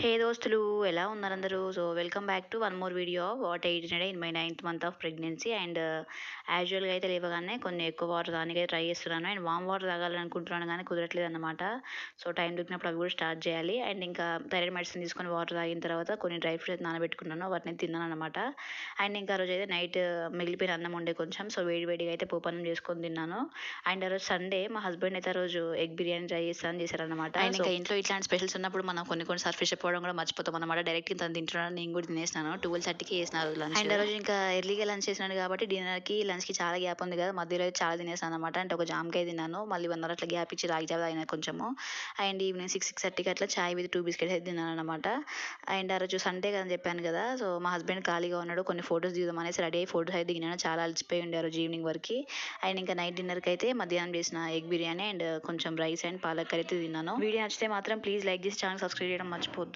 హే దోస్తులు, ఎలా ఉన్నారు అందరూ? So welcome back to one more video what I eat in my 9th month of pregnancy. And యాజువల్గా అయితే లేవగానే కొన్ని ఎక్కువ వాటర్ తాగడానికి ట్రై చేస్తున్నాను. అండ్ వామ్ వాటర్ తాగాలని అనుకుంటున్నాను కానీ కుదరట్లేదు అనమాట. సో టైం దొరికినప్పుడు అవి కూడా స్టార్ట్ చేయాలి. అండ్ ఇంకా థైరాయిడ్ మెడిసిన్ తీసుకొని వాటర్ తాగిన తర్వాత కొన్ని డ్రై ఫ్రూట్స్ అయితే నానబెట్టుకున్నాను, వాటిని తిన్నాను అనమాట. అండ్ ఇంకా ఆ రోజు అయితే నైట్ మిగిలిపోయిన అన్నం ఉండే కొంచెం, సో వేడి వేడిగా అయితే పోపన్నం చేసుకొని తిన్నాను. అండ్ ఆ రోజు సండే మా హస్బెండ్ అయితే ఆ రోజు ఎగ్ బిర్యానీ ట్రై చేస్తాను చేశారనమాట. అండ్ ఇంకా ఇంట్లో ఇట్లాంటి స్పెషల్స్ ఉన్నప్పుడు మనం కొన్నిసార్లు ఫ్రెష్ అప్ అవ్వడం కూడా మర్చిపోతాం అనమాట. డైరెక్ట్ ఇంత తింటున్నాను, నేను కూడా తినేసినాను. 12:30కి చేసిన లంచ్. అండ్ ఆ రోజు ఇంకా ఎర్లీగా లంచ్ చేసినాను కాబట్టి డిన్నర్కి లంచ్కి చాలా గ్యాప్ ఉంది కదా, మధ్యలో అయితే చాలా తినేసాను అనమాట. అంటే ఒక జామకాయ తిన్నాను, మళ్ళీ 1 అవర్ అట్లా గ్యాప్ ఇచ్చి రాగి జావ తాగిన కొంచెము. అండ్ ఈవినింగ్ 6:30కి అట్లా చాయ్ విత్ 2 బిస్కెట్స్ అయితే తిన్నాను అనమాట. అండ్ ఆ రోజు సండే కదా అని చెప్పాను కదా, సో మా హస్బెండ్ ఖాళీగా ఉన్నాడు, కొన్ని ఫొటోస్ దిగుదాం అనేసి రెడీ అయ్యి ఫొటోస్ అయితే దిగినాను. చాలా అలసిపోయి ఉండే ఆ రోజు ఈవినింగ్ వరకు. అండ్ ఇంకా నైట్ డిన్నర్కి అయితే మధ్యాహ్నం చేసిన ఎగ్ బిర్యానీ అండ్ కొంచెం రైస్ అండ్ పాలక్ కర్రీ అయితే తిన్నాను. వీడియో నచ్చితే మాత్రం ప్లీజ్ లైక్ చేసి ఛానల్ సబ్స్క్రైబ్ చేయడం మర్చిపోద్దు.